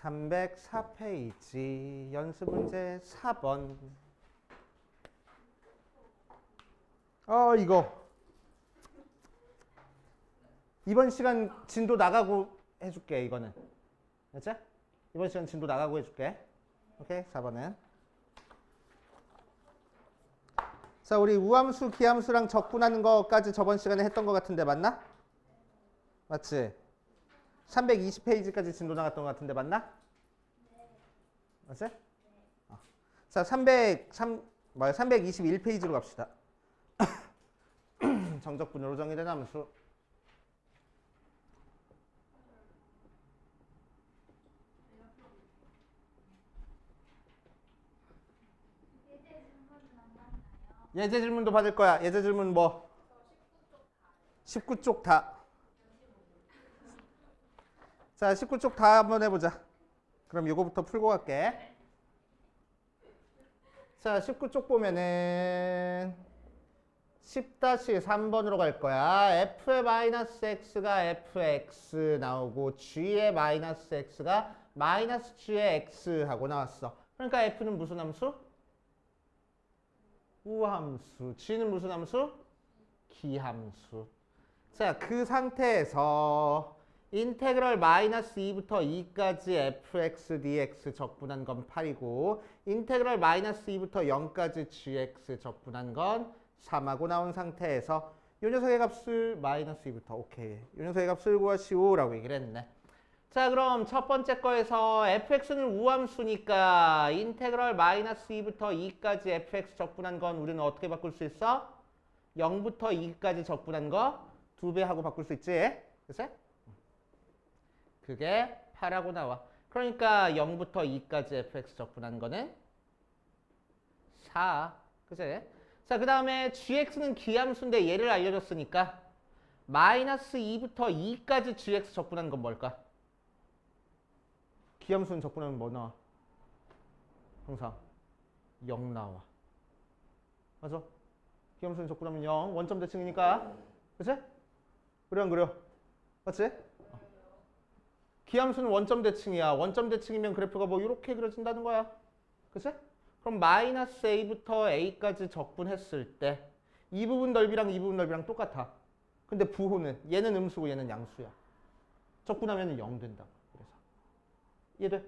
304페이지 연습 문제 4번. 이거 이번 시간 진도 나가고 해줄게. 이거는 알았지? 이번 시간 진도 나가고 해줄게. 오케이. 4번은 자, 우리 우함수 기함수랑 적분하는 거까지 저번 시간에 했던 거 같은데 맞나? 맞지? 320페이지까지 진도 나갔던 거 같은데 맞나? 맞지? 자, 321페이지로 갑시다. 정적분으로 정의된 함수. 예제 질문도 받을 거야. 예제 질문 뭐? 19쪽 다. 자, 19쪽 다 한번 해보자. 그럼 이거부터 풀고 갈게. 자, 19쪽 보면은 10-3번으로 갈 거야. f의 마이너스 x가 fx 나오고 g의 마이너스 x가 마이너스 g의 x 하고 나왔어. 그러니까 f는 무슨 함수? 우함수. g는 무슨 함수? 기함수. 자, 그 상태에서 인테그럴 마이너스 2부터 2까지 fx dx 적분한 건 8이고 인테그럴 마이너스 2부터 0까지 gx 적분한 건 3하고 나온 상태에서 이 녀석의 값을 마이너스 2부터 오케이. 이 녀석의 값을 구하시오라고 얘기를 했네. 자, 그럼 첫 번째 거에서 fx는 우함수니까 인테그럴 마이너스 2부터 2까지 fx 적분한 건 우리는 어떻게 바꿀 수 있어? 0부터 2까지 적분한 거 2배 하고 바꿀 수 있지? 그치? 그게 8하고 나와. 그러니까 0부터 2까지 fx 적분한 거는 4. 그치? 자, 그 다음에 gx는 기함수인데 얘를 알려줬으니까 마이너스 2부터 2까지 gx 적분한 건 뭘까? 기함수는 적분하면 뭐 나와? 항상 0 나와. 맞아? 기함수는 적분하면 0. 원점 대칭이니까. 그치? 그래 안 그래? 맞지? 기함수는 원점 대칭이야. 원점 대칭이면 그래프가 뭐 이렇게 그려진다는 거야. 그치? 그럼 마이너스 a부터 a까지 적분했을 때 이 부분 넓이랑 이 부분 넓이랑 똑같아. 근데 부호는 얘는 음수고 얘는 양수야. 적분하면 0 된다. 그래서 이해돼?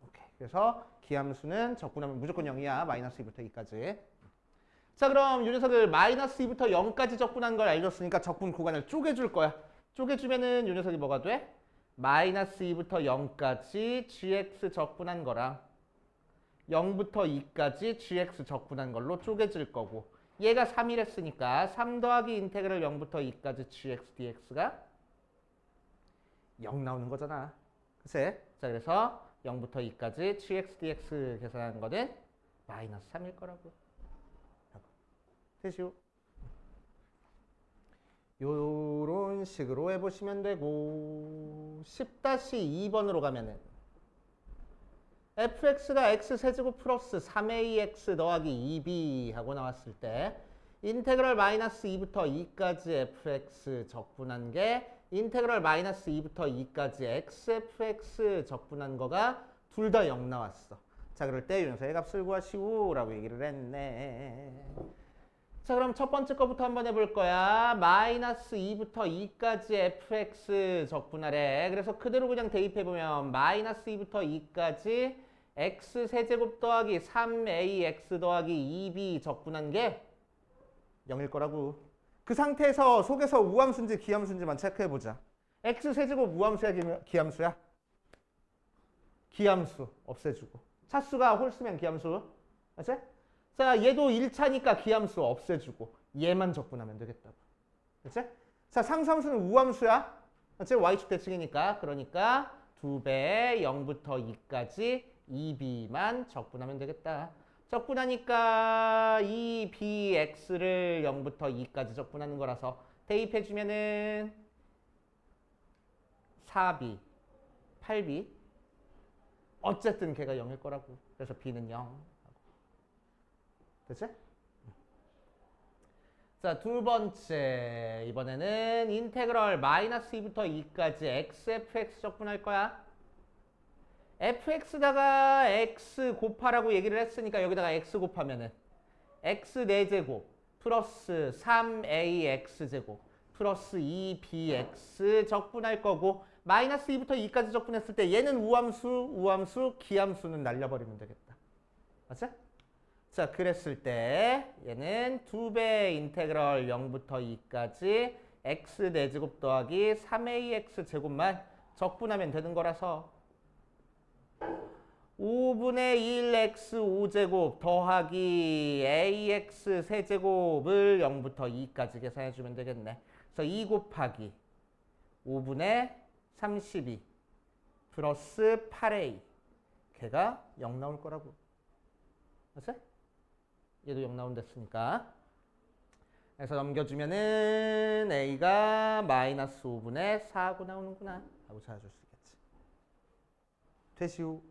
오케이. 그래서 기함수는 적분하면 무조건 0이야. 마이너스 2부터 2까지. 자, 그럼 이 녀석을 마이너스 2부터 0까지 적분한 걸 알려줬으니까 적분 구간을 쪼개줄 거야. 쪼개주면은 이 녀석이 뭐가 돼? 마이너스 2부터 0까지 gx 적분한 거랑 0부터 2까지 gx 적분한 걸로 쪼개질 거고 얘가 3이랬으니까 3 더하기 인테그럴 0부터 2까지 gx dx가 0 나오는 거잖아. 그치? 자, 그래서 0부터 2까지 gx dx 계산한 거는 마이너스 3일 거라고. 되시오. 요런 식으로 해보시면 되고 10-2번으로 가면은 fx가 x세제곱 플러스 3ax 더하기 2b 하고 나왔을 때 인테그럴 마이너스 2부터 2까지 fx 적분한 게 인테그럴 마이너스 2부터 2까지 xfx 적분한 거가 둘 다 0 나왔어. 자, 그럴 때 이 녀석의 값을 구하시오 라고 얘기를 했네. 자, 그럼 첫 번째 거부터 한번 해볼 거야. 마이너스 2부터 2까지 fx 적분하래. 그래서 그대로 그냥 대입해보면 마이너스 2부터 2까지 x세제곱 더하기 3ax 더하기 2b 적분한 게 0일 거라고. 그 상태에서 속에서 우함수인지 기함수인지만 체크해보자. x세제곱 우함수야 기함수야? 기함수 없애주고. 차수가 홀수면 기함수. 맞지? 자, 얘도 1차니까 기함수 없애주고 얘만 적분하면 되겠다고. 그치? 자, 상수함수는 우함수야. 그치? y축 대칭이니까. 그러니까 2배 0부터 2까지 2b만 적분하면 되겠다. 적분하니까 2bx를 0부터 2까지 적분하는 거라서 대입해주면은 4b, 8b 어쨌든 걔가 0일 거라고. 그래서 b는 0. 됐지? 자, 두 번째. 이번에는 인테그럴 마이너스 2부터 2까지 xfx 적분할 거야. fx다가 x 곱하라고 얘기를 했으니까 여기다가 x 곱하면은 x 4제곱 플러스 3ax제곱 플러스 2bx 적분할 거고 마이너스 2부터 2까지 적분했을 때 얘는 우함수, 기함수는 날려버리면 되겠다. 맞지? 자, 그랬을 때 얘는 2배 인테그럴 0부터 2까지 x 4제곱 더하기 3ax 제곱만 적분하면 되는 거라서 5분의 1x 5제곱 더하기 ax 세제곱을 0부터 2까지 계산해주면 되겠네. 그래서 2 곱하기 5분의 32 플러스 8a 걔가 0 나올 거라고. 맞지? 얘도 0 나온댔으니까. 그래서 넘겨주면은 a가 마이너스 5분의 4고 나오는구나 하고 찾아줄 수 있겠지. 되시오.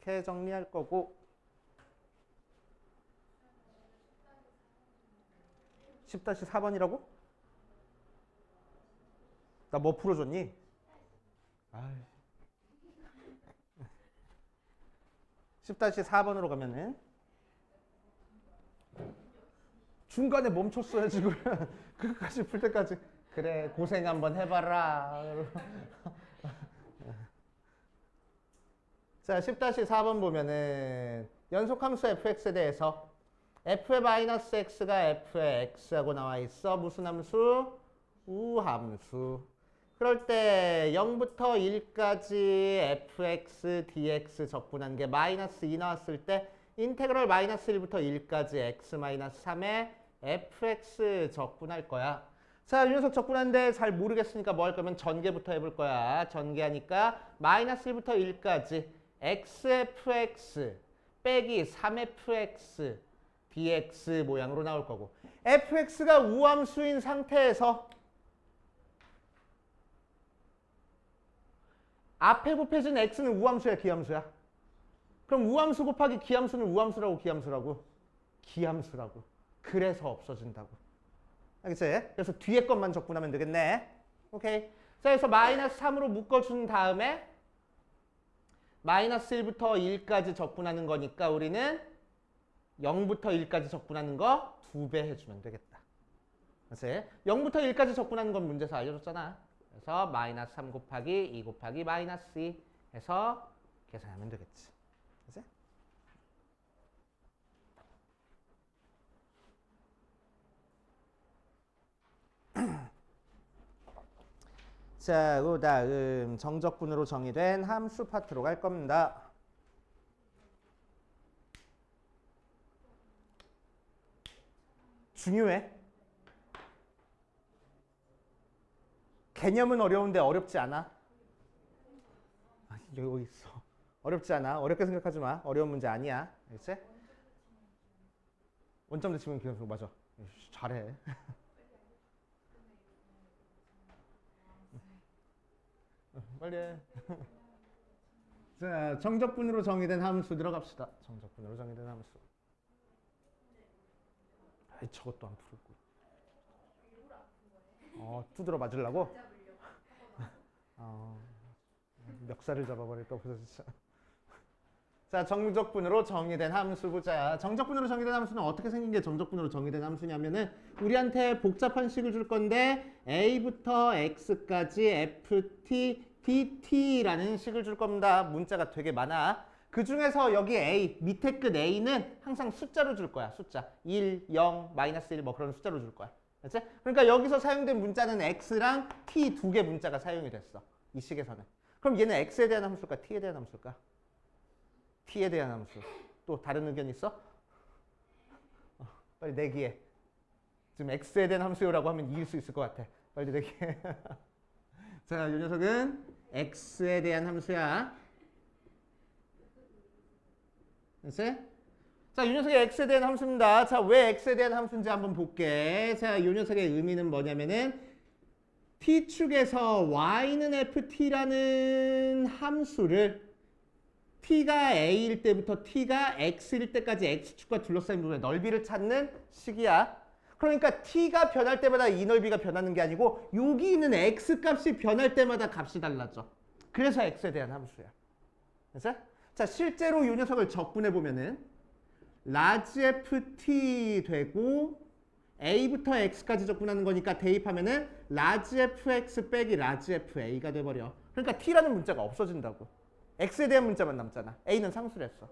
이렇게 정리할 거고 10-4번이라고? 나 뭐 풀어줬니? 아이. 10-4번으로 가면은 중간에 멈췄어요 지금. 그것까지 풀 때까지 그래 고생 한번 해봐라. 자, 10-4번 보면은 연속함수 fx에 대해서 f의 마이너스 x가 f의 x하고 나와 있어. 무슨 함수? 우함수. 그럴 때 0부터 1까지 fx dx 적분한 게 마이너스 2 나왔을 때 인테그럴 마이너스 1부터 1까지 x 마이너스 3에 fx 적분할 거야. 자, 이 녀석 적분하는데 잘 모르겠으니까 뭐 할 거면 전개부터 해볼 거야. 전개하니까 마이너스 1부터 1까지 xfx 빼기 3fx dx 모양으로 나올 거고 fx가 우함수인 상태에서 앞에 곱해진 x는 우함수야 기함수야? 그럼 우함수 곱하기 기함수는 우함수라고 기함수라고? 기함수라고. 그래서 없어진다고. 알겠지? 그래서 뒤에 것만 적분하면 되겠네. 오케이. 자, 그래서 마이너스 3으로 묶어준 다음에 마이너스 1부터 1까지 적분하는 거니까 우리는 0부터 1까지 적분하는 거 2배 해주면 되겠다. 그치? 0부터 1까지 적분하는 건 문제에서 알려줬잖아. 그래서 마이너스 3 곱하기 2 곱하기 마이너스 2 해서 계산하면 되겠지. 그치? 자, 그 다음 정적분으로 정의된 함수 파트로 갈 겁니다. 중요해. 개념은 어려운데 어렵지 않아. 여기 있어. 어렵지 않아. 어렵게 생각하지 마. 어려운 문제 아니야. 알겠지? 원점 대칭은 기억해. 맞아. 잘해. 빨리 해. 자, 정적분으로 정의된 함수 들어갑시다. 정적분으로 정의된 함수. 아이, 저것도 안 풀고. 두드러 맞으려고? 멱살을 잡아버릴까 보다 진짜. 자, 정적분으로 정의된 함수 보자. 정적분으로 정의된 함수는 어떻게 생긴 게 정적분으로 정의된 함수냐면은 우리한테 복잡한 식을 줄 건데 a부터 x까지 ft dt라는 식을 줄 겁니다. 문자가 되게 많아. 그 중에서 여기 a, 밑에 끝 a는 항상 숫자로 줄 거야. 숫자. 1, 0, 마이너스 1 뭐 그런 숫자로 줄 거야. 그치? 그러니까 여기서 사용된 문자는 x랑 t 두 개 문자가 사용이 됐어. 이 식에서는. 그럼 얘는 x에 대한 함수일까? t에 대한 함수일까? t에 대한 함수. 또 다른 의견 있어? 빨리 내기해. 지금 x에 대한 함수요라고 하면 이길 수 있을 것 같아. 빨리 내기해. 자, 이 녀석은 x에 대한 함수야. 됐지? 자, 이 녀석이 x에 대한 함수입니다. 자, 왜 x에 대한 함수인지 한번 볼게. 자, 이 녀석의 의미는 뭐냐면은 t축에서 y는 ft라는 함수를 t가 a일 때부터 t가 x일 때까지 x축과 둘러싸인 부분의 넓이를 찾는 식이야. 그러니까 t가 변할 때마다 이 넓이가 변하는 게 아니고 여기 있는 x 값이 변할 때마다 값이 달라져. 그래서 x에 대한 함수야. 그래서 자, 실제로 이 녀석을 적분해 보면은 라지 ft 되고 a부터 x까지 적분하는 거니까 대입하면은 라지 fx 빼기 라지 fa가 돼버려. 그러니까 t라는 문자가 없어진다고. x에 대한 문자만 남잖아. a는 상수랬어.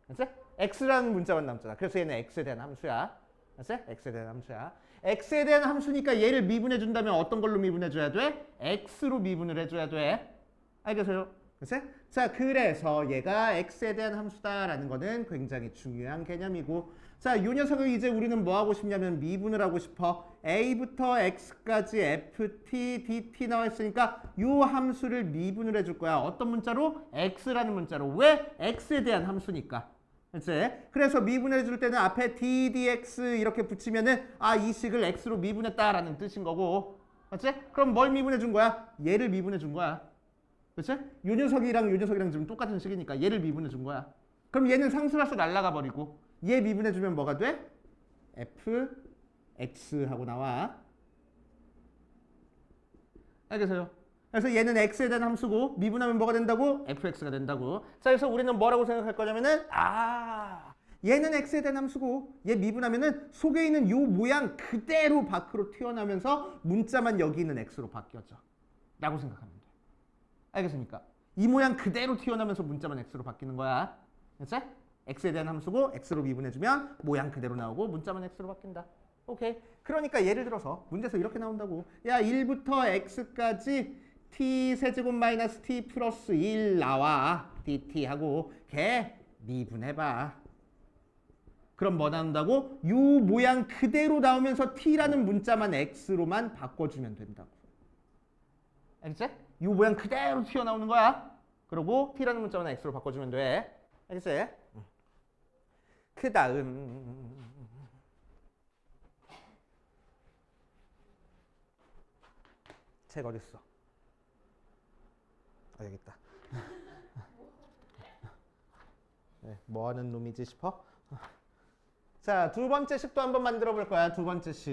그치? x라는 문자만 남잖아. 그래서 얘는 x에 대한 함수야. 그치? x에 대한 함수야. x에 대한 함수니까 얘를 미분해 준다면 어떤 걸로 미분해 줘야 돼? x로 미분을 해줘야 돼. 알겠어요? 그치? 자, 그래서 얘가 x에 대한 함수다라는 거는 굉장히 중요한 개념이고, 자, 이 녀석을 이제 우리는 뭐 하고 싶냐면 미분을 하고 싶어. a부터 x까지 ft, dt 나와 있으니까 이 함수를 미분을 해줄 거야. 어떤 문자로? x라는 문자로. 왜? x에 대한 함수니까. 그치? 그래서 미분해 줄 때는 앞에 d, dx 이렇게 붙이면은 이 식을 x로 미분했다라는 뜻인 거고. 그치? 그럼 뭘 미분해 준 거야? 얘를 미분해 준 거야. 그치? 요 녀석이랑 요 녀석이랑 지금 똑같은 식이니까 얘를 미분해 준 거야. 그럼 얘는 상수라서 날아가 버리고 얘 미분해 주면 뭐가 돼? fx 하고 나와. 알겠어요? 그래서 얘는 x에 대한 함수고 미분하면 뭐가 된다고? fx가 된다고. 자, 그래서 우리는 뭐라고 생각할 거냐면은 얘는 x에 대한 함수고 얘 미분하면은 속에 있는 요 모양 그대로 밖으로 튀어나오면서 문자만 여기 있는 x로 바뀌어져. 라고 생각하면 돼. 알겠습니까? 이 모양 그대로 튀어나오면서 문자만 x로 바뀌는 거야. 그치? x에 대한 함수고 x로 미분해주면 모양 그대로 나오고 문자만 x로 바뀐다. 오케이. 그러니까 예를 들어서 문제에서 이렇게 나온다고. 야, 1부터 x까지 t 세제곱 마이너스 t 플러스 1 나와. dt 하고 걔 미분해봐. 그럼 뭐 나온다고? 요 모양 그대로 나오면서 t라는 문자만 x로만 바꿔주면 된다고. 알겠지? 이 모양 그대로 튀어나오는 거야. 그리고 t라는 문자만 x로 바꿔주면 돼. 알겠지? 그 다음 책 어딨어? 여기 있다. 네, 뭐 하는 놈이지 싶어? 자, 두 번째 식도 한번 만들어 볼 거야. 두 번째 식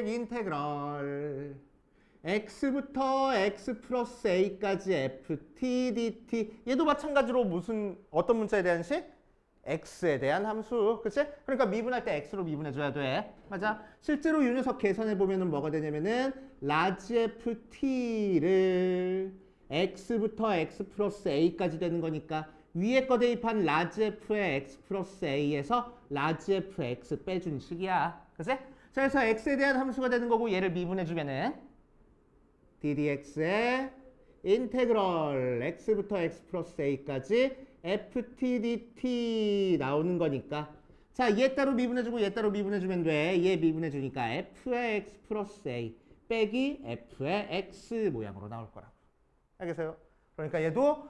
인테그럴 x부터 x 플러스 a까지 ft, dt. 얘도 마찬가지로 어떤 문자에 대한 식? x에 대한 함수. 그치? 그러니까 미분할 때 x로 미분해줘야 돼. 맞아? 실제로 이 녀석 계산해보면 뭐가 되냐면은 라지 ft를 x부터 x 플러스 a까지 되는 거니까 위에 거 대입한 라지 f의 x 플러스 a에서 라지 fx 빼준 식이야. 그치? 자, 그래서 x에 대한 함수가 되는 거고 얘를 미분해주면은 ddx의 인테그럴 x부터 x 플러스 a까지 ft dt 나오는 거니까 자, 얘 따로 미분해주고 얘 따로 미분해주면 돼. 얘 미분해주니까 f의 x 플러스 a 빼기 f의 x 모양으로 나올 거라고. 알겠어요? 그러니까 얘도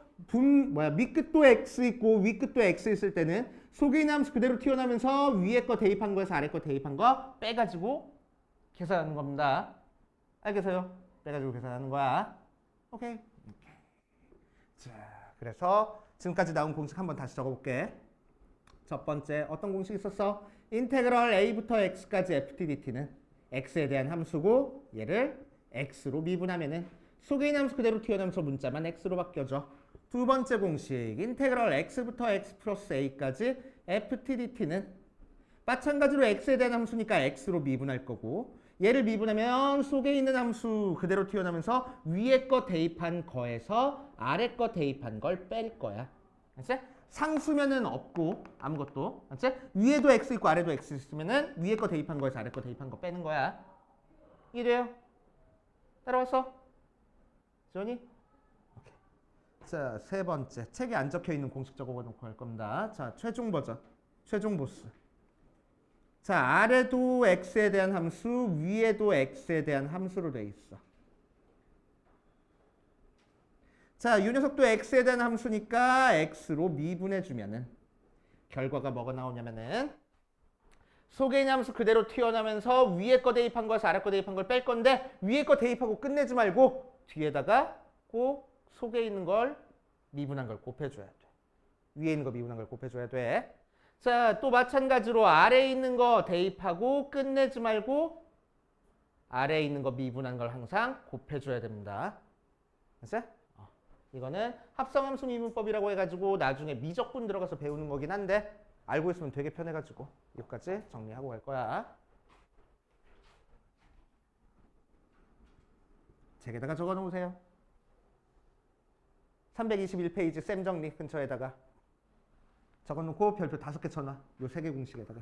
밑끝도 x 있고 위끝도 x 있을 때는 속에 있는 함수 그대로 튀어나오면서 위에 거 대입한 거에서 아래 거 대입한 거 빼가지고 계산하는 겁니다. 알겠어요? 빼가지고 계산하는 거야. 오케이. 자, 그래서 지금까지 나온 공식 한번 다시 적어볼게. 첫 번째 어떤 공식 있었어? 인테그럴 a부터 x까지 ft dt는 x에 대한 함수고 얘를 x로 미분하면은 속에 있는 함수 그대로 튀어나오면서 문자만 x로 바뀌어져. 두 번째 공식 인테그럴 x부터 x 플러스 a까지 ft dt는 마찬가지로 x에 대한 함수니까 x로 미분할 거고 얘를 미분하면 속에 있는 함수 그대로 튀어나오면서 위에 거 대입한 거에서 아래 거 대입한 걸 뺄 거야. 알지? 상수면은 없고 아무것도. 알지? 위에도 x 있고 아래도 x 있으면은 위에 거 대입한 거에서 아래 거 대입한 거 빼는 거야. 이래요. 따라왔어? 지원이? 오케이. 자, 세 번째. 책에 안 적혀 있는 공식 적어놓고 할 겁니다. 자, 최종 버전. 최종 보스. 자, 아래도 x에 대한 함수, 위에도 x에 대한 함수로 돼 있어. 자, 이 녀석도 x에 대한 함수니까 x로 미분해주면은 결과가 뭐가 나오냐면은 속에 있는 함수 그대로 튀어나오면서 위에 거 대입한 거에서 아래 거 대입한 걸 뺄 건데 위에 거 대입하고 끝내지 말고 뒤에다가 꼭 속에 있는 걸 미분한 걸 곱해줘야 돼. 위에 있는 거 미분한 걸 곱해줘야 돼. 자, 또 마찬가지로 아래에 있는 거 대입하고 끝내지 말고 아래에 있는 거 미분한 걸 항상 곱해줘야 됩니다. 됐어요? 이거는 합성함수 미분법이라고 해가지고 나중에 미적분 들어가서 배우는 거긴 한데 알고 있으면 되게 편해가지고 여기까지 정리하고 갈 거야. 책에다가 적어 놓으세요. 321페이지 쌤 정리 근처에다가 적어놓고 별표 5개 쳐놔. 요 3개 공식에다가.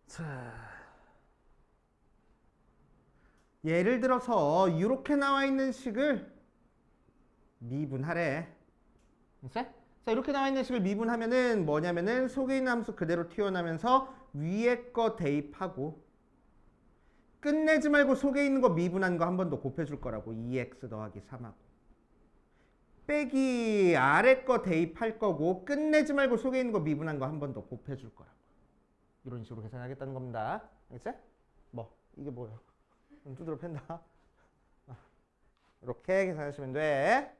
자, 예를 들어서 이렇게 나와 있는 식을 미분하래. 자, 이렇게 나와 있는 식을 미분하면은 뭐냐면은 속에 있는 함수 그대로 튀어나오면서 위에 거 대입하고 끝내지 말고 속에 있는 거 미분한 거 한 번 더 곱해줄 거라고. 2x 더하기 3하고 빼기 아래 거 대입할 거고 끝내지 말고 속에 있는 거 미분한 거 한 번 더 곱해줄 거라고. 이런 식으로 계산하겠다는 겁니다. 알겠지? 뭐 이게 뭐야? 두드러 팬다. 이렇게 계산하시면 돼.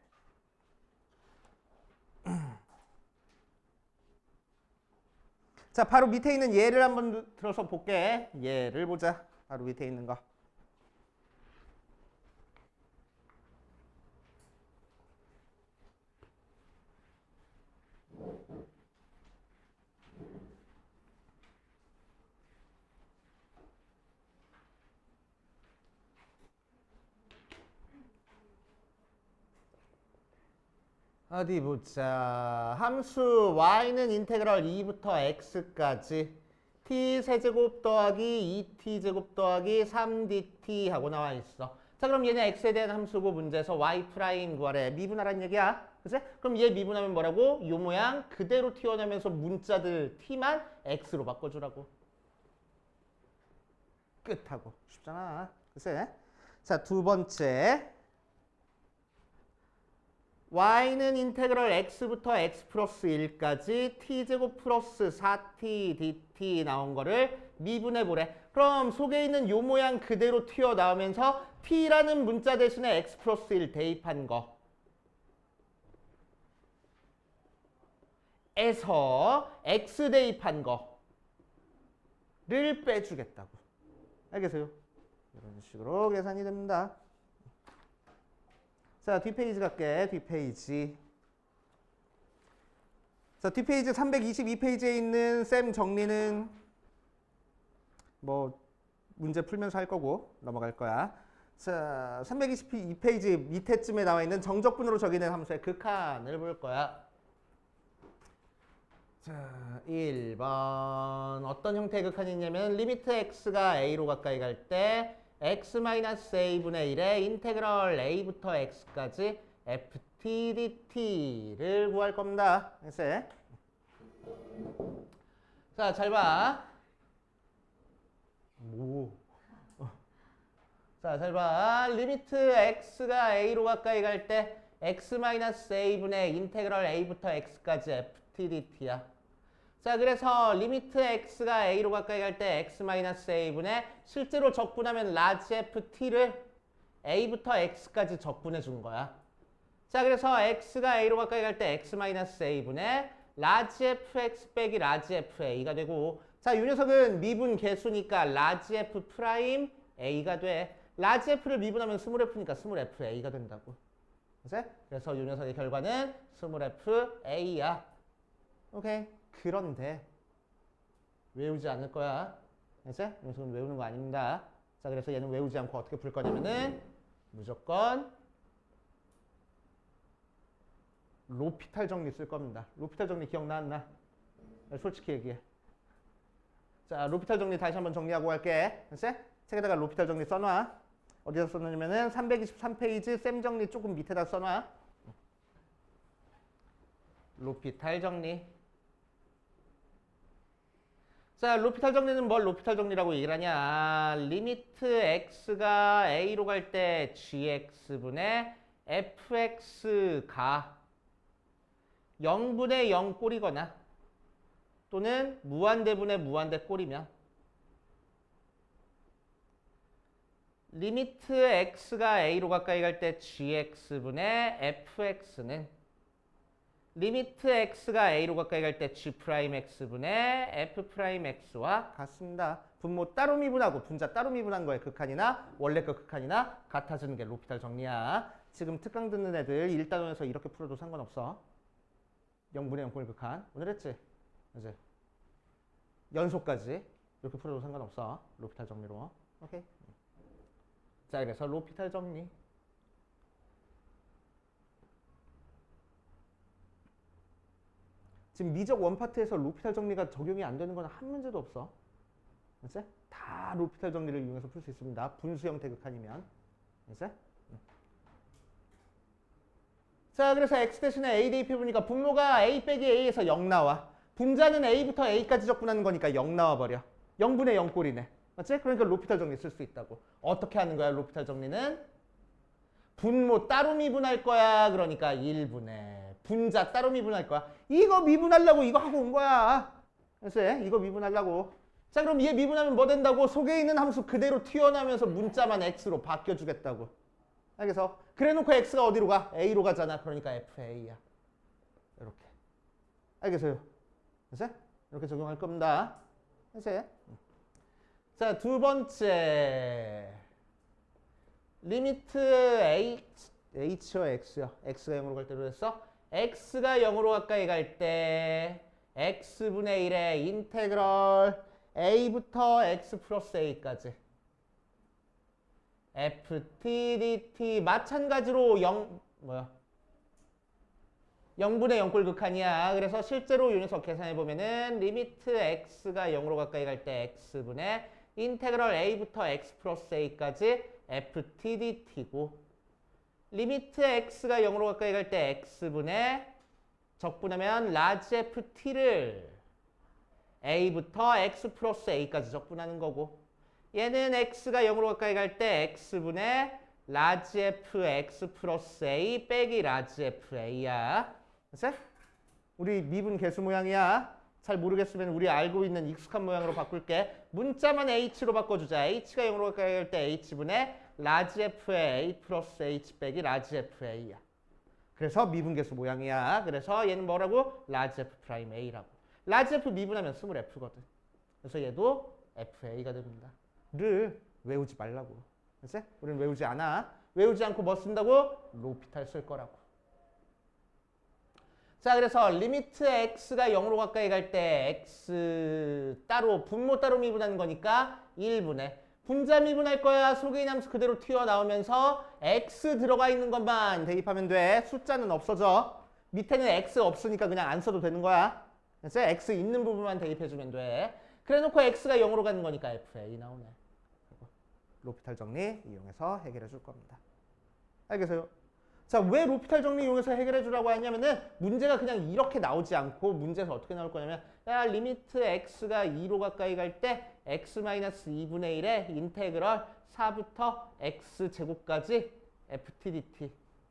자, 바로 밑에 있는 예를 한번 들어서 볼게. 예를 보자. 바로 밑에 있는 거. 어디 보자. 함수 y는 인테그럴 2부터 x까지 t 세제곱 더하기 2t 제곱 더하기 3dt 하고 나와 있어. 자, 그럼 얘는 x에 대한 함수고 문제에서 y 프라임 구하래. 미분하라는 얘기야. 그치? 그럼 얘 미분하면 뭐라고? 요 모양 그대로 튀어나오면서 문자들 t만 x로 바꿔주라고. 끝하고. 쉽잖아. 그치? 자, 두 번째. y는 인테그럴 x부터 x 플러스 1까지 t제곱 플러스 4t dt 나온 거를 미분해 보래. 그럼 속에 있는 요 모양 그대로 튀어나오면서 t라는 문자 대신에 x 플러스 1 대입한 거 에서 x 대입한 거를 빼주겠다고. 알겠어요? 이런 식으로 계산이 됩니다. 자, 뒷페이지 갈게. 뒷페이지. 자, 뒷페이지 322페이지에 있는 쌤 정리는 뭐 문제 풀면서 할 거고 넘어갈 거야. 자, 322페이지 밑에쯤에 나와 있는 정적분으로 적이는 함수의 극한을 볼 거야. 자, 1번 어떤 형태의 극한이 있냐면 리미트 x가 a로 가까이 갈 때 x-a분의 1의 인테그럴 a부터 x까지 ft dt를 구할 겁니다. 알겠어요? 자, 잘 봐. 자, 잘 봐. 리미트 x가 a로 가까이 갈 때 x-a분의 인테그럴 a부터 x까지 ft dt야. 자, 그래서 리미트 x가 a로 가까이 갈 때 x-a분의 실제로 적분하면 라지 ft를 a부터 x까지 적분해 준 거야. 자, 그래서 x가 a로 가까이 갈 때 x-a분의 라지 fx 빼기 라지 fa가 되고, 자, 이 녀석은 미분 개수니까 라지 f 프라임 a가 돼. 라지 f를 미분하면 스몰 f니까 스몰 fa가 된다고. 그래서 이 녀석의 결과는 스몰 fa야. 오케이. 그런데 외우지 않을 거야. 알겠지? 녀석은 외우는 거 아닙니다. 자, 그래서 얘는 외우지 않고 어떻게 풀 거냐면은 무조건 로피탈 정리 쓸 겁니다. 로피탈 정리 기억나 안 나? 솔직히 얘기해. 자, 로피탈 정리 다시 한번 정리하고 갈게. 알겠지? 책에다가 로피탈 정리 써놔. 어디서 써놓냐면은 323페이지 쌤 정리 조금 밑에다 써놔. 로피탈 정리. 자, 로피탈 정리는 뭘 로피탈 정리라고 얘기를 하냐. 리미트 x가 a로 갈 때 gx분의 fx가 0분의 0 꼴이거나 또는 무한대분의 무한대 꼴이면 리미트 x가 a로 가까이 갈 때 gx분의 fx는 리미트 x가 a로 가까이 갈 때 g'x분의 f'x와 같습니다. 분모 따로 미분하고 분자 따로 미분한 거의 극한이나 원래 거 극한이나 같아지는 게 로피탈 정리야. 지금 특강 듣는 애들 1단원에서 이렇게 풀어도 상관없어. 0분의 0 꼴극한. 오늘 했지? 이제 연속까지 이렇게 풀어도 상관없어. 로피탈 정리로. 오케이. 자, 그래서 로피탈 정리. 지금 미적 원파트에서 로피탈 정리가 적용이 안 되는 건 한 문제도 없어. 이제 다 로피탈 정리를 이용해서 풀 수 있습니다. 분수 형태 극한이면. 이제. 자, 그래서 x 대신에 a 대입해 보니까 분모가 a 빼기 a에서 0 나와. 분자는 a부터 a까지 적분하는 거니까 0 나와 버려. 0분의 0 꼴이네. 맞지? 그러니까 로피탈 정리 쓸 수 있다고. 어떻게 하는 거야, 로피탈 정리는? 분모 따로 미분할 거야. 그러니까 1분의 분자 따로 미분할 거야. 이거 미분하려고 이거 하고 온 거야. 그래서 이거 미분하려고. 자, 그럼 얘 미분하면 뭐 된다고? 속에 있는 함수 그대로 튀어나오면서 문자만 x로 바뀌어주겠다고. 알겠어? 그래놓고 x가 어디로 가? a로 가잖아. 그러니까 fa야. 이렇게. 알겠어요? 그래서 이렇게 적용할 겁니다. 그래서 자, 두 번째. 리미트 h와 x요. x가 0으로 갈 때로 했어. x가 0으로 가까이 갈 때 x분의 1의 인테그럴 a부터 x 플러스 a까지 ft dt 마찬가지로 0분의 0꼴 극한이야. 그래서 실제로 이 녀석 계산해보면은 리미트 x가 0으로 가까이 갈 때 x분의 인테그럴 a부터 x 플러스 a까지 ft dt고 리미트 x가 0으로 가까이 갈 때 x분의 적분하면 라지 ft를 a부터 x 플러스 a까지 적분하는 거고 얘는 x가 0으로 가까이 갈 때 x분의 라지 f x 플러스 a 빼기 라지 f a야. 그치? 우리 미분 개수 모양이야. 잘 모르겠으면 우리 알고 있는 익숙한 모양으로 바꿀게. 문자만 h로 바꿔주자. h가 0으로 가까이 갈 때 h분의 라지 f의 a 플러스 h 빼기 라지 f a야. 그래서 미분 개수 모양이야. 그래서 얘는 뭐라고? 라지 f 프라임 a라고. 라지 f 미분하면 스몰 f거든. 그래서 얘도 fa가 됩니다. 를 외우지 말라고. 그치? 우리는 외우지 않아. 외우지 않고 뭐 쓴다고? 로피탈 쓸 거라고. 자, 그래서 리미트 x가 0으로 가까이 갈 때 x 따로 분모 따로 미분하는 거니까 1분의 분자 미분할 거야. 속에 있는 함수 그대로 튀어나오면서 x 들어가 있는 것만 대입하면 돼. 숫자는 없어져. 밑에는 x 없으니까 그냥 안 써도 되는 거야. 그래서 x 있는 부분만 대입해주면 돼. 그래놓고 x가 0으로 가는 거니까 fa 나오네. 로피탈 정리 이용해서 해결해 줄 겁니다. 알겠어요? 자, 왜 로피탈 정리 이용해서 해결해 주라고 하냐면은 문제가 그냥 이렇게 나오지 않고 문제에서 어떻게 나올 거냐면 야, 리미트 x가 2로 가까이 갈 때 x-2분의 1의 인테그럴 4부터 x제곱까지 ftdt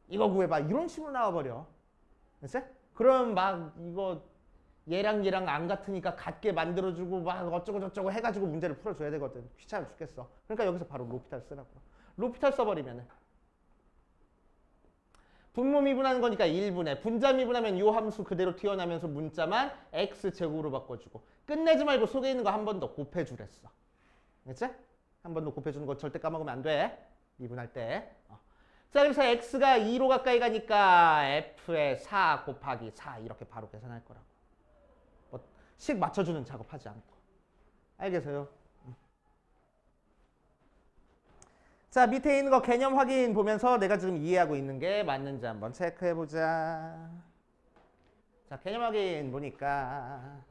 이거 구해봐. 이런 식으로 나와버려. 그치? 그럼 막 이거 얘랑 안 같으니까 같게 만들어주고 막 어쩌고 저쩌고 해가지고 문제를 풀어줘야 되거든. 귀찮아 죽겠어. 그러니까 여기서 바로 로피탈 쓰라고. 로피탈 써버리면은 분모 미분하는 거니까 1분의 분자 미분하면 이 함수 그대로 튀어나오면서 문자만 x제곱으로 바꿔주고 끝내지 말고 속에 있는 거 한 번 더 곱해주랬어. 알겠지? 한 번 더 곱해주는 거 절대 까먹으면 안 돼. 미분할 때. 자, 그래서 x가 2로 가까이 가니까 f의 4 곱하기 4 이렇게 바로 계산할 거라고. 뭐 식 맞춰주는 작업하지 않고. 알겠어요? 자, 밑에 있는 거 개념 확인 보면서 내가 지금 이해하고 있는 게 맞는지 한번 체크해보자. 자, 개념 확인 보니까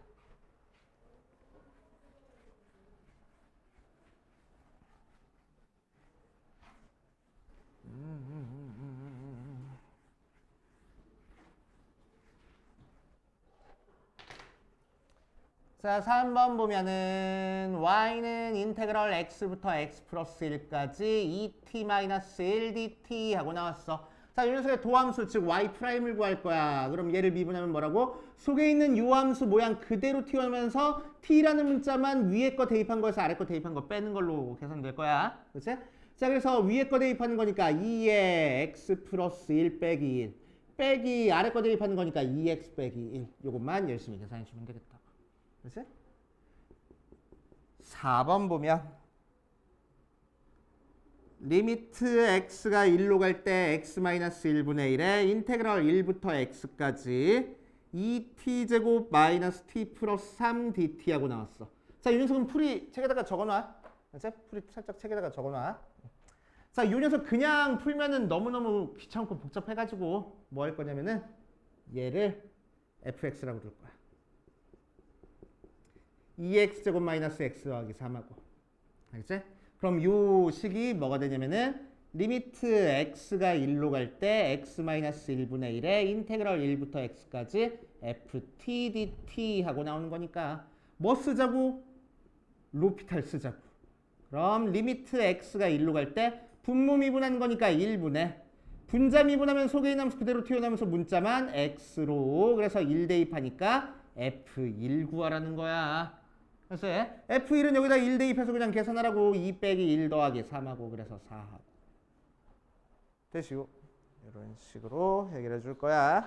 자, 3번 보면은 y는 인테그럴 x부터 x 플러스 1까지 2t-1dt 하고 나왔어. 자, 이 녀석의 도함수, 즉 y''을 구할 거야. 그럼 얘를 미분하면 뭐라고? 속에 있는 요함수 모양 그대로 튀어나오면서 t라는 문자만 위에 거 대입한 거에서 아래 거 대입한 거 빼는 걸로 계산될 거야. 그치? 자, 그래서 위에 거 대입하는 거니까 2에 x 플러스 1 빼기 1 빼기 아래 거 대입하는 거니까 2x 빼기 1. 요것만 열심히 계산해 주면 되겠다. 그치? 4번 보면 리미트 x가 1로 갈 때 x-1분의 1에 인테그럴 1부터 x까지 2t제곱 마이너스 t 플러스 3dt 하고 나왔어. 자, 이 녀석은 풀이 책에다가 적어놔. 풀이 살짝 책에다가 적어놔. 자, 이 녀석 그냥 풀면은 너무너무 귀찮고 복잡해가지고 뭐 할 거냐면은 얘를 fx라고 부를 거야. 2x제곱 마이너스 x 더하기 3하고. 알겠지? 그럼 요 식이 뭐가 되냐면은 리미트 x가 1로 갈 때 x-1분의 1에 인테그럴 1부터 x까지 ft dt 하고 나오는 거니까 뭐 쓰자고? 로피탈 쓰자고. 그럼 리미트 x가 1로 갈 때 분모 미분한 거니까 1분의 분자 미분하면 속에 있는 함수 그대로 튀어나오면서 문자만 x로 그래서 1 대입하니까 f1 구하라는 거야. 그래서 F1은 여기다 1 대입해서 그냥 계산하라고 2 빼기 1 더하기 3하고 그래서 4하고 되시고 이런 식으로 해결해 줄 거야.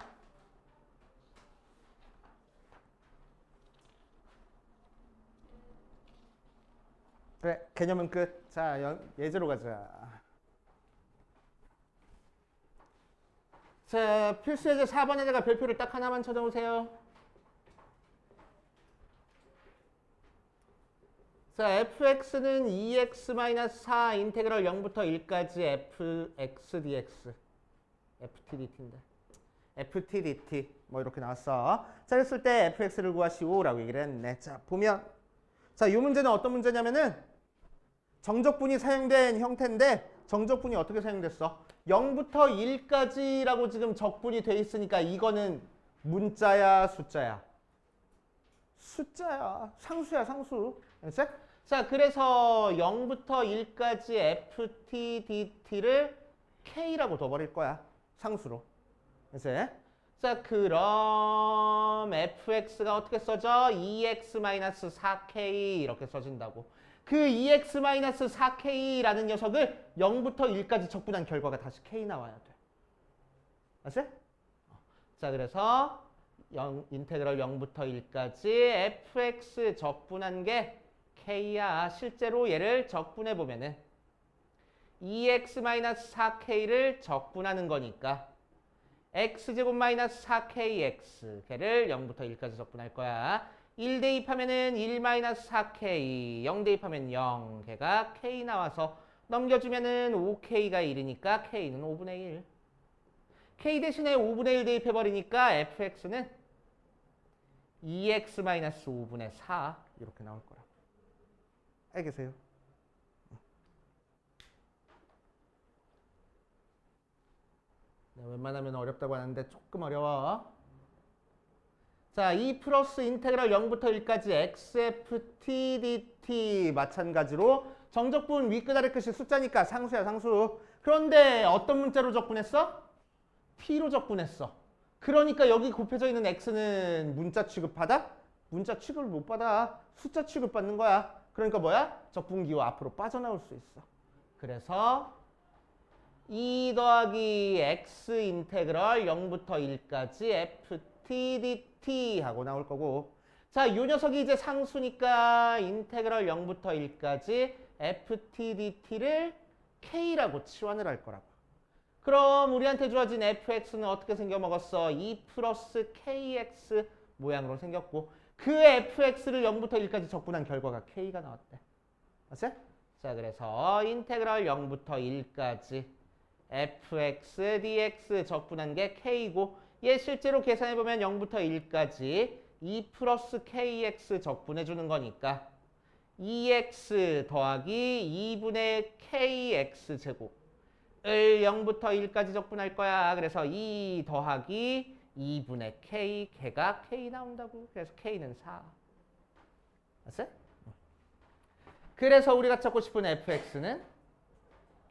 그래, 개념은 끝. 자, 예제로 가자. 자, 필수 예제 4번에다가 별표를 딱 하나만 쳐놓으세요. 자, fx는 2x-4 인테그럴 0부터 1까지 fx dx ft dt인데 ft dt 뭐 이렇게 나왔어. 자, 그랬을 때 fx를 구하시오라고 얘기를 했네. 자, 보면 자, 이 문제는 어떤 문제냐면은 정적분이 사용된 형태인데 정적분이 어떻게 사용됐어? 0부터 1까지라고 지금 적분이 돼 있으니까 이거는 문자야, 숫자야? 숫자야. 상수야, 상수. 알겠지? 자, 그래서 0부터 1까지 ft dt를 k라고 둬버릴 거야. 상수로. 알겠지? 자, 그럼 fx가 어떻게 써져? 2x-4k 이렇게 써진다고. 그 2x-4k라는 녀석을 0부터 1까지 적분한 결과가 다시 k 나와야 돼. 알았지? 자, 그래서 인테그럴 0부터 1까지 fx 적분한 게 k야. 실제로 얘를 적분해 보면은 2x-4k를 적분하는 거니까 x제곱 마이너스 4kx 걔를 0부터 1까지 적분할 거야. 1 대입하면은 1-4k, 0 대입하면 0, 걔가 k 나와서 넘겨주면은 5k가 1이니까 k는 5분의 1. k 대신에 5분의 1 대입해버리니까 fx는 2x-5분의 4 이렇게 나올 거라고. 알겠어요? 네, 웬만하면 어렵다고 하는데 조금 어려워. 자, 2 플러스 인테그럴 0부터 1까지 xft dt 마찬가지로 정적분 윗끝 아래끝이 숫자니까 상수야, 상수. 그런데 어떤 문자로 적분했어? t로 적분했어. 그러니까 여기 곱해져 있는 x는 문자 취급하다? 문자 취급을 못 받아. 숫자 취급받는 거야. 그러니까 뭐야? 적분기호 앞으로 빠져나올 수 있어. 그래서 2 더하기 x 인테그럴 0부터 1까지 ft dt 하고 나올 거고. 자, 요 녀석이 이제 상수니까 인테그럴 0부터 1까지 ft dt를 k라고 치환을 할 거라고. 그럼 우리한테 주어진 fx는 어떻게 생겨 먹었어? 2 플러스 kx 모양으로 생겼고 그 fx를 0부터 1까지 적분한 결과가 k가 나왔대. 맞지? 자, 그래서 인테그럴 0부터 1까지 fx dx 적분한 게 k고 얘 실제로 계산해보면 0부터 1까지 2 플러스 kx 적분해주는 거니까 2x 더하기 2분의 kx 제곱을 0부터 1까지 적분할 거야. 그래서 2 더하기 2분의 k, 걔가 k 나온다고. 그래서 k는 4. 알았어? 그래서 우리가 찾고 싶은 fx는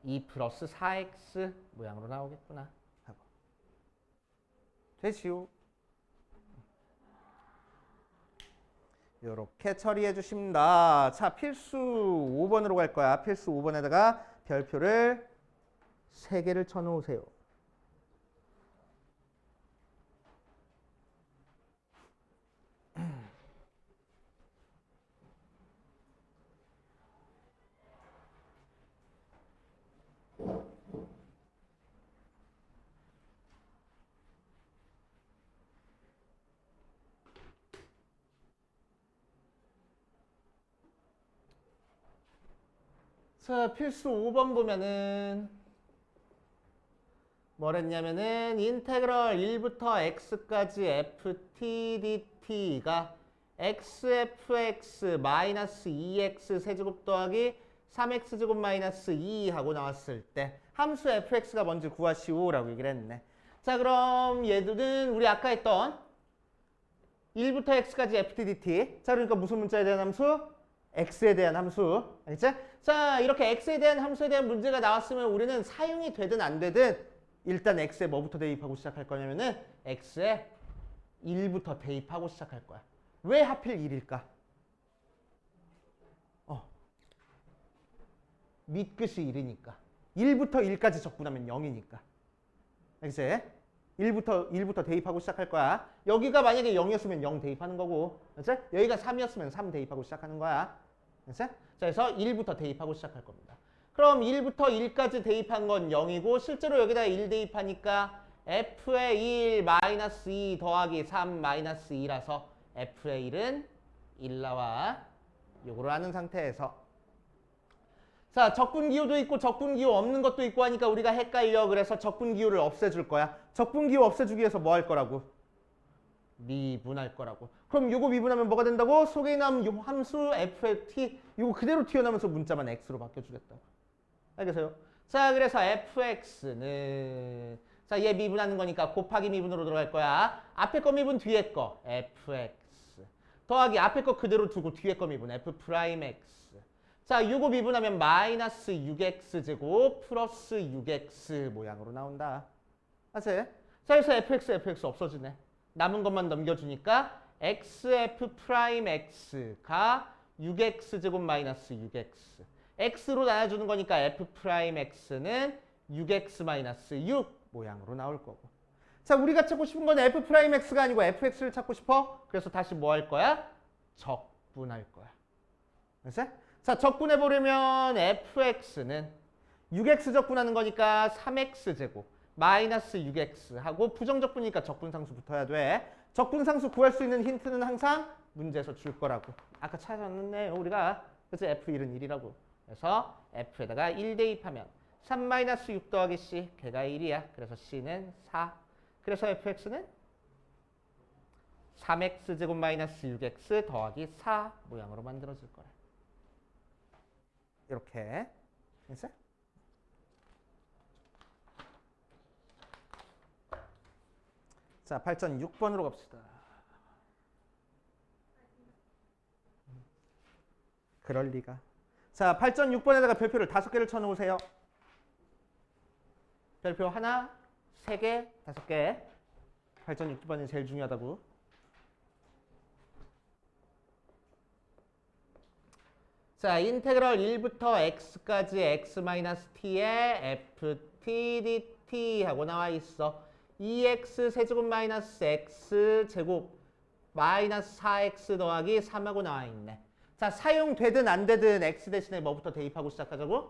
2 플러스 4x 모양으로 나오겠구나. 하고. 되지요. 이렇게 처리해 주십니다. 자, 필수 5번으로 갈 거야. 필수 5번에다가 별표를 3개를 쳐놓으세요. 자, 필수 5번 보면은 뭐랬냐면은 인테그럴 1부터 x까지 ftdt가 xfx 마이너스 2x 세제곱 더하기 3x제곱 마이너스 2 하고 나왔을 때 함수 fx가 뭔지 구하시오라고 얘기를 했네. 자, 그럼 얘들은 우리 아까 했던 1부터 x까지 ftdt. 자, 그러니까 무슨 문자에 대한 함수? x에 대한 함수. 알겠지? 자, 이렇게 x에 대한 함수에 대한 문제가 나왔으면 우리는 사용이 되든 안 되든 일단 x에 뭐부터 대입하고 시작할 거냐면은 x에 1부터 대입하고 시작할 거야. 왜 하필 1일까? 밑끝이 1이니까. 1부터 1까지 적분하면 0이니까. 알겠지? 1부터 대입하고 시작할 거야. 여기가 만약에 0이었으면 0 대입하는 거고. 알겠지? 여기가 3이었으면 3 대입하고 시작하는 거야. 알겠지? 자, 그래서 1부터 대입하고 시작할 겁니다. 그럼 1부터 1까지 대입한 건 0이고 실제로 여기다 1 대입하니까 f의 1 마이너스 2 더하기 3 마이너스 2라서 f의 1은 1 나와. 요거를 아는 상태에서 자, 적분기호도 있고 적분기호 없는 것도 있고 하니까 우리가 헷갈려. 그래서 적분기호를 없애줄 거야. 적분기호 없애주기 위해서 뭐 할 거라고? 미분할 거라고. 그럼 요거 미분하면 뭐가 된다고? 속에 있는 요 함수 f의 t 요거 그대로 튀어나오면서 문자만 x로 바뀌어주겠다고. 알겠어요? 자, 그래서 fx는 자, 얘 미분하는 거니까 곱하기 미분으로 들어갈 거야. 앞에 거 미분 뒤에 거 fx 더하기 앞에 거 그대로 두고 뒤에 거 미분 f'x. 자, 요거 미분하면 마이너스 6x제곱 플러스 6x 모양으로 나온다. 아세요? 자, 그래서 fx 없어지네. 남은 것만 넘겨주니까 xf'x가 6x제곱 마이너스 6x. x로 나눠주는 거니까 f'x는 6x 마이너스 6 모양으로 나올 거고. 자, 우리가 찾고 싶은 건 f'x가 아니고 fx를 찾고 싶어. 그래서 다시 뭐 할 거야? 적분할 거야. 알았어? 자, 적분해보려면 fx는 6x 적분하는 거니까 3x제곱 마이너스 6x 하고 부정적분이니까 적분상수 붙어야 돼. 적분상수 구할 수 있는 힌트는 항상 문제에서 줄 거라고. 아까 찾았네 우리가. 그래서 f1은 1이라고. 그래서 f에다가 1 대입하면 3 마이너스 6 더하기 c 걔가 1이야. 그래서 c는 4. 그래서 fx는 3x제곱 마이너스 6x 더하기 4 모양으로 만들어질 거야. 이렇게 됐어요? 자, 8전 6번으로 갑시다. 그럴 리가. 자, 8전 6번에다가 별표를 5개를 쳐놓으세요. 별표 하나, 3개, 5개. 8전 6번이 제일 중요하다고. 자, 인테그럴 1부터 x까지 x-t의 ftdt 하고 나와 있어. 2x 세제곱 마이너스 x 제곱 마이너스 4x 더하기 3하고 나와 있네. 자, 사용되든 안 되든 x 대신에 뭐부터 대입하고 시작하자고?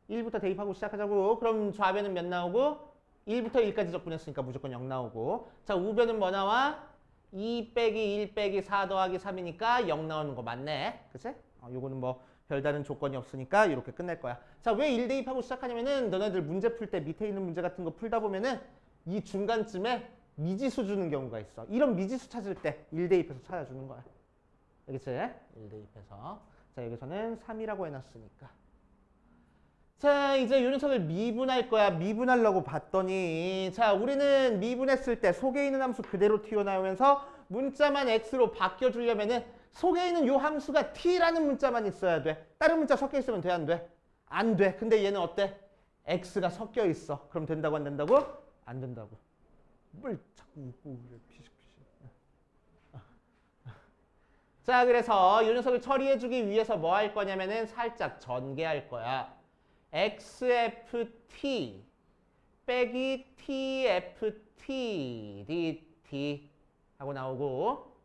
1부터 대입하고 시작하자고. 그럼 좌변은 몇 나오고? 1부터 1까지 적분했으니까 무조건 0 나오고. 자, 우변은 뭐 나와? 2 빼기 1 빼기 4 더하기 3이니까 0 나오는 거 맞네. 그치? 요거는 뭐 별다른 조건이 없으니까 이렇게 끝낼 거야. 자, 왜 1 대입하고 시작하냐면은 너네들 문제 풀 때 밑에 있는 문제 같은 거 풀다 보면은 이 중간쯤에 미지수 주는 경우가 있어. 이런 미지수 찾을 때 1 대입해서 찾아주는 거야. 알겠지? 1 대입해서. 자, 여기서는 3이라고 해놨으니까. 자, 이제 요 녀석을 미분할 거야. 미분하려고 봤더니 자, 우리는 미분했을 때 속에 있는 함수 그대로 튀어나오면서 문자만 x로 바뀌어주려면은 속에 있는 요 함수가 t라는 문자만 있어야 돼. 다른 문자 섞여 있으면 돼, 안 돼? 안 돼. 근데 얘는 어때? x가 섞여 있어. 그럼 된다고 안 된다고? 안 된다고. 뭘 자꾸 웃고 그래, 피식피식. 자, 그래서 이 녀석을 처리해주기 위해서 뭐 할 거냐면은 살짝 전개할 거야. XFT 빼기 TFT DT 하고 나오고,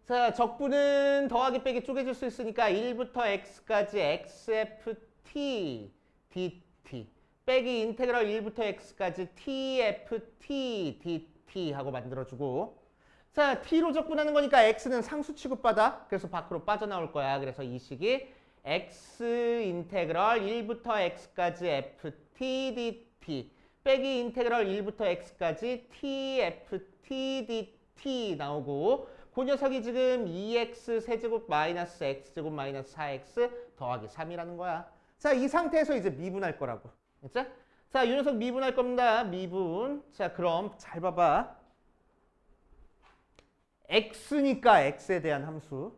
자, 적분은 더하기 빼기 쪼개질 수 있으니까 1부터 x까지 XFT DT 빼기 인테그럴 1부터 x까지 TFT DT 하고 만들어주고, 자, t로 적분하는 거니까 x는 상수 취급받아. 그래서 밖으로 빠져나올 거야. 그래서 이 식이 x 인테그럴 1부터 x까지 ft dt 빼기 인테그럴 1부터 x까지 tft dt 나오고, 그 녀석이 지금 2x 세제곱 마이너스 x제곱 마이너스 4x 더하기 3이라는 거야. 자, 이 상태에서 이제 미분할 거라고. 됐지? 자, 이 녀석 미분할 겁니다. 미분. 자, 그럼 잘 봐봐. x니까 x에 대한 함수,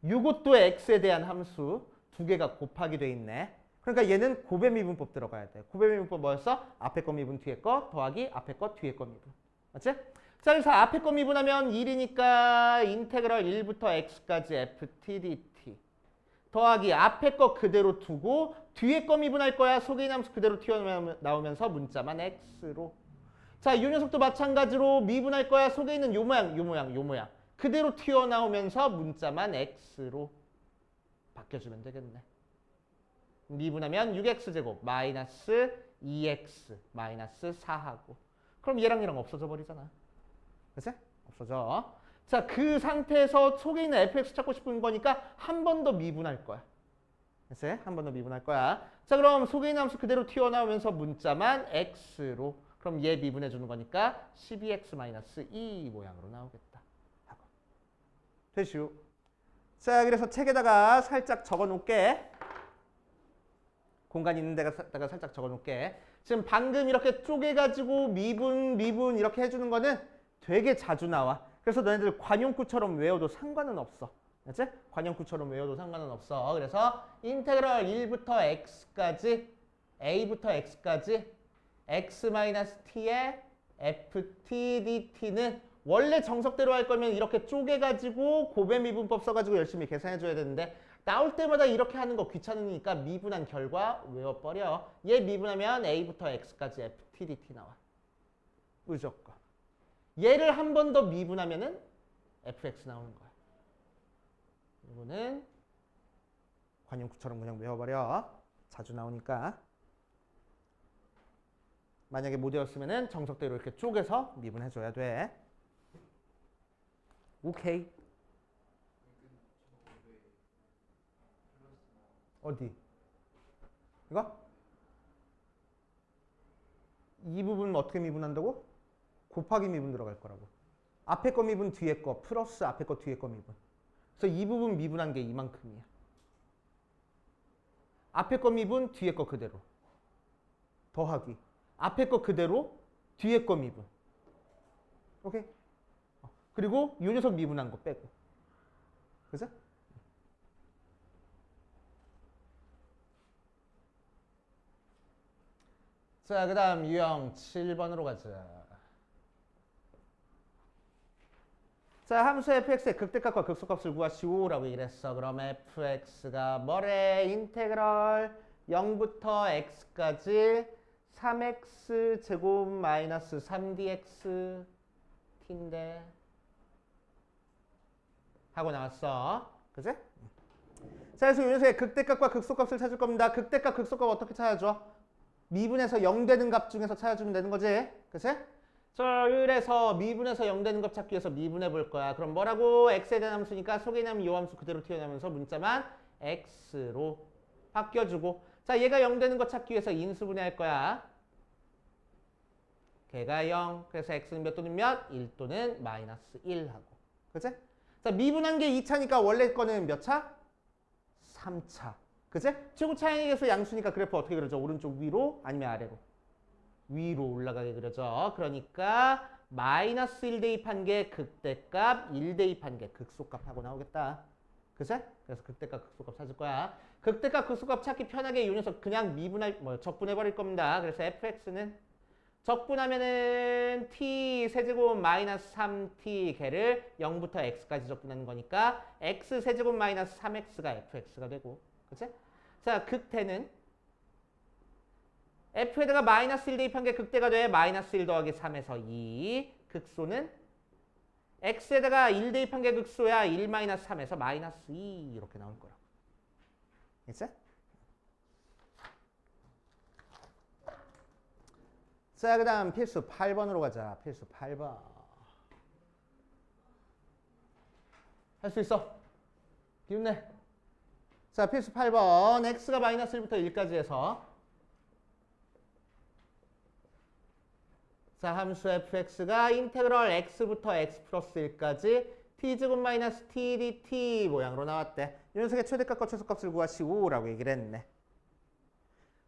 요것도 x에 대한 함수 두 개가 곱하기 돼 있네. 그러니까 얘는 곱의 미분법 들어가야 돼. 곱의 미분법 뭐였어? 앞에 거 미분 뒤에 거 더하기 앞에 거 뒤에 거 미분. 맞지? 자, 그래서 앞에 거 미분하면 1이니까 인테그럴 1부터 x까지 ft dt 더하기 앞에 거 그대로 두고 뒤에 거 미분할 거야. 속에 있는 함수 그대로 튀어나오면서 문자만 x로. 자, 이 녀석도 마찬가지로 미분할 거야. 속에 있는 요 모양, 요 모양, 요 모양 그대로 튀어나오면서 문자만 x로 바뀌어주면 되겠네. 미분하면 6x제곱 마이너스 2x 마이너스 4하고, 그럼 얘랑 얘랑 없어져 버리잖아. 그치? 없어져. 자, 그 상태에서 속에 있는 fx 찾고 싶은 거니까 한 번 더 미분할 거야. 그치? 한 번 더 미분할 거야. 자, 그럼 속에 있는 함수 그대로 튀어나오면서 문자만 x로. 그럼 얘 미분해 주는 거니까 12x-2 모양으로 나오겠다. 하고. 되시오. 자, 그래서 책에다가 살짝 적어 놓을게. 공간 있는 데다가 살짝 적어 놓을게. 지금 방금 이렇게 쪼개가지고 미분 이렇게 해주는 거는 되게 자주 나와. 그래서 너네들 관용구처럼 외워도 상관은 없어. 알지? 관용구처럼 외워도 상관은 없어. 그래서 인테그럴 1부터 x까지 a부터 x까지 x-t의 ft dt는 원래 정석대로 할 거면 이렇게 쪼개가지고 곱의 미분법 써가지고 열심히 계산해줘야 되는데, 나올 때마다 이렇게 하는 거 귀찮으니까 미분한 결과 외워버려. 얘 미분하면 a부터 x까지 ft dt 나와. 무조건. 얘를 한 번 더 미분하면은 fx 나오는 거야. 이거는 관용구처럼 그냥 외워버려. 자주 나오니까. 만약에 못 외웠으면은 정석대로 이렇게 쪼개서 미분해줘야 돼. 오케이. 어디? 이거? 이 부분 어떻게 미분한다고? 곱하기 미분 들어갈 거라고. 앞에 거 미분 뒤에 거 플러스 앞에 거 뒤에 거 미분. 그래서 이 부분 미분한 게 이만큼이야. 앞에 거 미분 뒤에 거 그대로 더하기 앞에 거 그대로 뒤에 거 미분. 오케이? 그리고 이 녀석 미분한 거 빼고. 그죠? 자, 그 다음 유형 7번으로 가자. 자, 함수 fx의 극대값과 극소값을 구하시오라고 얘기했어. 그럼 fx가 뭐래? 인테그럴 0부터 x까지 3x 제곱 마이너스 3dx t인데 하고 나왔어. 그지? 자, 그래서 이 녀석의 극대값과 극소값을 찾을 겁니다. 극대값, 극소값 어떻게 찾아줘? 미분에서 0 되는 값 중에서 찾아주면 되는 거지. 그치? 자, 그래서 미분에서 0 되는 값 찾기 위해서 미분해 볼 거야. 그럼 뭐라고? x에 대한 함수니까 속에 있는 이 함수 그대로 튀어나오면서 문자만 x로 바뀌어주고, 자, 얘가 0 되는 것 찾기 위해서 인수분해할 거야. 걔가 0. 그래서 x는 몇 또는 몇? 1 또는 마이너스 1 하고. 그치? 자, 미분한 게 2차니까 원래 거는 몇 차? 3차. 그치? 최고 차항에서 양수니까 그래프 어떻게 그려져? 오른쪽 위로 아니면 아래로? 위로 올라가게 그려져. 그러니까 마이너스 1 대입한 게 극대값, 1 대입한 게 극소값 하고 나오겠다. 그치? 그래서 극대값, 극소값 찾을 거야. 극대값, 극소값 찾기 편하게 이 녀석 그냥 적분해버릴 겁니다. 그래서 fx는 적분하면은 t 세제곱 마이너스 3t 개를 0부터 x까지 적분하는 거니까 x 세제곱 마이너스 3x가 fx가 되고, 그치? 자, 극대는 f에다가 마이너스 1 대입한 게 극대가 돼. 마이너스 1 더하기 3에서 2. 극소는 x에다가 1 대입한 게 극소야. 1 마이너스 3에서 마이너스 2 이렇게 나올 거라고. 됐어? 자, 그 다음 필수 8번으로 가자. 필수 8번. 할 수 있어. 기운내. 자, 필수 8번. x가 마이너스 1부터 1까지 해서 자, 함수 fx가 인테그럴 x부터 x 플러스 1까지 t제곱 마이너스 t dt 모양으로 나왔대. 이 녀석의 최대값과 최소값을 구하시오라고 얘기를 했네.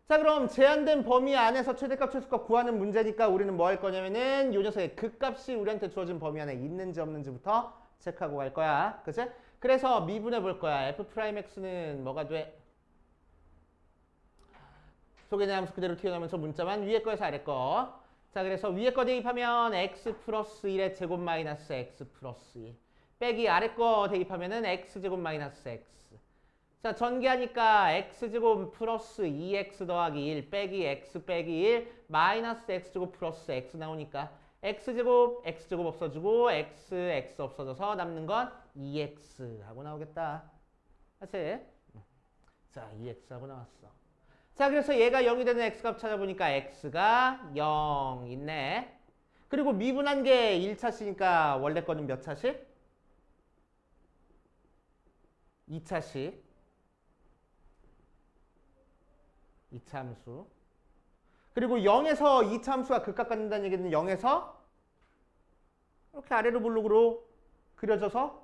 자, 그럼 제한된 범위 안에서 최대값, 최소값 구하는 문제니까 우리는 뭐 할 거냐면은 이 녀석의 극값이 우리한테 주어진 범위 안에 있는지 없는지부터 체크하고 갈 거야. 그치? 그래서 미분해 볼 거야. f'x는 뭐가 돼? 소개된 함수 그대로 튀어나오면서 문자만 위에 거에서 아래 거. 자, 그래서 위에 거 대입하면 x 플러스 1의 제곱 마이너스 x 플러스 1 빼기 아래 거 대입하면은 x제곱 마이너스 x. 자, 전개하니까 x제곱 플러스 2x 더하기 1 빼기 x 빼기 1 마이너스 x제곱 플러스 x 나오니까 x제곱 없어지고 x 없어져서 남는 건 2x 하고 나오겠다. 맞지? 자, 2x 하고 나왔어. 자, 그래서 얘가 0이 되는 x값 찾아보니까 x가 0 있네. 그리고 미분한 게 1차식이니까 원래 거는 몇 차식? 2차식. 2차 함수. 그리고 0에서 2차 함수가 극값 갖는다는 얘기는 0에서 이렇게 아래로 블록으로 그려져서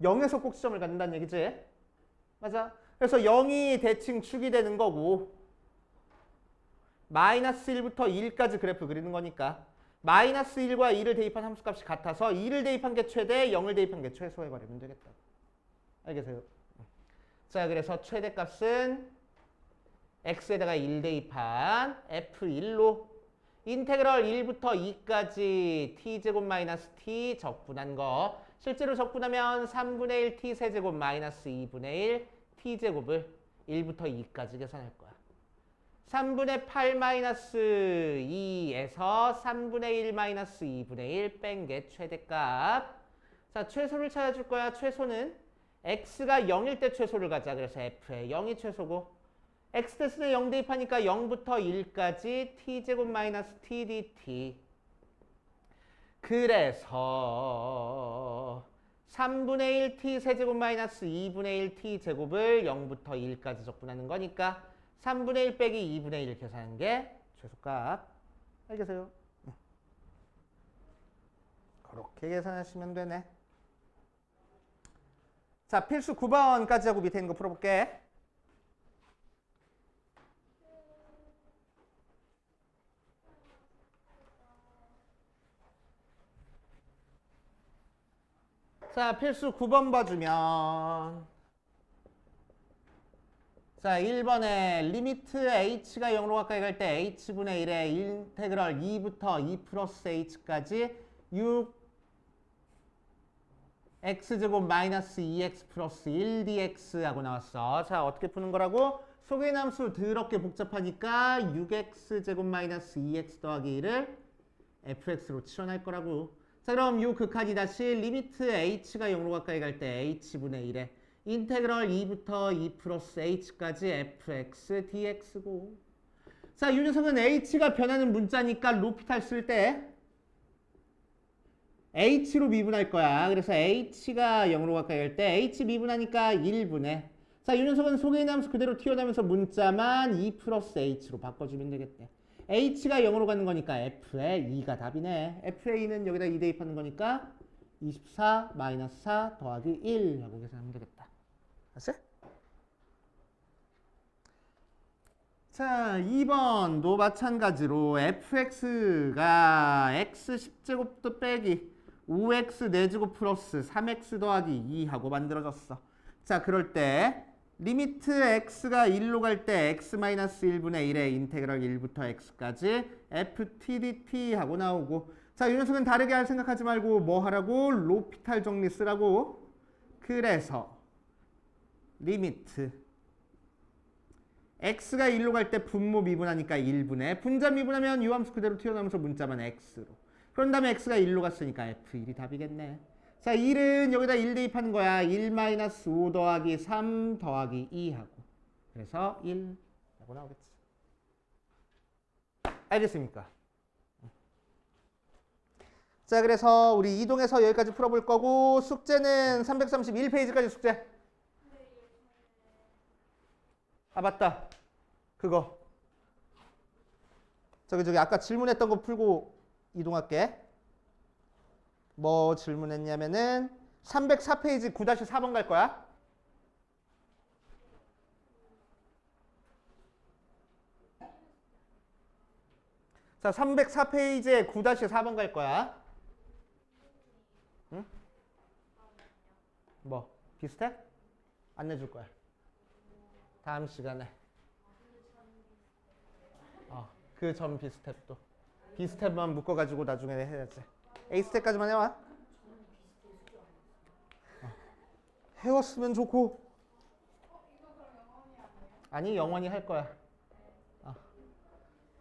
0에서 꼭지점을 갖는다는 얘기지. 맞아. 그래서 0이 대칭 축이 되는 거고 마이너스 1부터 1까지 그래프 그리는 거니까 마이너스 1과 2를 대입한 함수값이 같아서 2를 대입한 게 최대, 0을 대입한 게 최소 해버리면 되겠다. 알겠어요? 자, 그래서 최대값은 x에다가 1 대입한 f1로 인테그럴 1부터 2까지 t제곱 마이너스 t 적분한 거 실제로 적분하면 3분의 1 t 세제곱 마이너스 2분의 1 t제곱을 1부터 2까지 계산할 거야. 3분의 8 마이너스 2에서 3분의 1 마이너스 2분의 1 뺀 게 최대값. 자, 최소를 찾아줄 거야. 최소는 x가 0일 때 최소를 가자. 그래서 f에 0이 최소고 x 대신에 0 대입하니까 0부터 1까지 t제곱 마이너스 t dt. 그래서 3분의 1 t 세제곱 마이너스 2분의 1 t 제곱을 0부터 1까지 적분하는 거니까 3분의 1 빼기 2분의 1 계산하는 게 최소값. 알겠어요? 그렇게 계산하시면 되네. 자, 필수 9번까지 하고 밑에 있는 거 풀어볼게. 자, 필수 9번 봐주면 자, 1번에 리미트 h가 0으로 가까이 갈 때 h분의 1의 인테그럴 2부터 2 플러스 h까지 6 x제곱 마이너스 2x 플러스 1 dx 하고 나왔어. 자, 어떻게 푸는 거라고? 속에 있는 함수 더럽게 복잡하니까 6x제곱 마이너스 2x 더하기 1을 fx로 치환할 거라고. 자, 그럼 요 극한이 다시 리미트 h가 0으로 가까이 갈 때 h분의 1에 인테그럴 2부터 2 플러스 h까지 fx dx고. 자, 이 녀석은 h가 변하는 문자니까 로피탈 쓸 때 h로 미분할 거야. 그래서 h가 0으로 가까이 갈 때 h 미분하니까 1분의. 자, 이 녀석은 속에 있는 함수 그대로 튀어나오면서 문자만 2 플러스 h로 바꿔주면 되겠대. h가 0으로 가는 거니까 f의 2가 답이네. f의 2는 여기다 2 대입하는 거니까 24 마이너스 4 더하기 1 하고 계산하면 되겠다. 알았어? 자, 2번도 마찬가지로 fx가 x 10제곱도 빼기 5x 4제곱 플러스 3x 더하기 2 하고 만들어졌어. 자, 그럴 때 리미트 x가 1로 갈 때 x-1분의 1의 인테그럴 1부터 x까지 ftdt 하고 나오고, 자, 이 녀석은 다르게 할 생각하지 말고 뭐 하라고? 로피탈 정리 쓰라고. 그래서 리미트 x가 1로 갈 때 분모 미분하니까 1분의 분자 미분하면 유함수 그대로 튀어나오면서 문자만 x로. 그런 다음에 x가 1로 갔으니까 f1이 답이겠네. 자, 1은 여기다 1 대입하는 거야. 1-5 더하기 3 더하기 2 하고. 그래서 1 라고 나오겠지. 알겠습니까? 자, 그래서 우리 이동해서 여기까지 풀어볼 거고, 숙제는 331페이지까지 숙제. 아, 맞다. 그거. 저기 아까 질문했던 거 풀고 이동할게. 뭐 질문했냐면은 304페이지 9-4번 갈 거야. 자, 304페이지에 9-4번 갈 거야. 응? 뭐 비슷해? 안 내줄 거야. 다음 시간에. 그 전 비스텝도. 비스텝만 묶어가지고 나중에 해야지. A스텝까지만 해와. 해왔으면 좋고. 아니, 영원히 할 거야.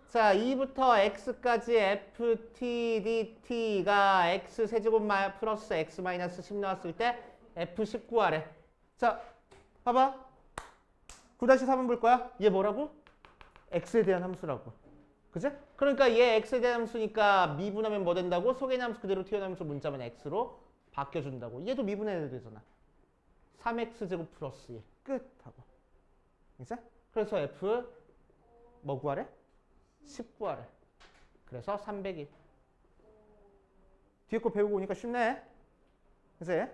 자, 2부터 x까지 ftdt가 x 세제곱 플러스 x 마이너스 10 나왔을 때 f19 하래. 자, 봐봐. 9-3은 볼 거야. 얘 뭐라고? x에 대한 함수라고. 그치? 그러니까 얘 x에 대한 함수니까 미분하면 뭐 된다고? 속의 함수 그대로 튀어나오면서 문자만 x로 바뀌어준다고. 얘도 미분해야 되잖아. 3x제곱 플러스 1. 끝! 하고. 그치? 그래서 f 뭐 구하래? 19 하래. 그래서 301. 뒤에 거 배우고 오니까 쉽네. 그치?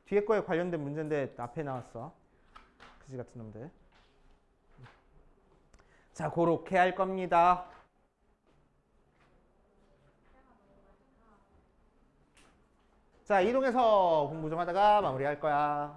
뒤에 거에 관련된 문제인데 앞에 나왔어. 그지 같은 놈들. 자, 그렇게 할 겁니다. 자, 이동해서 공부 좀 하다가 마무리할 거야.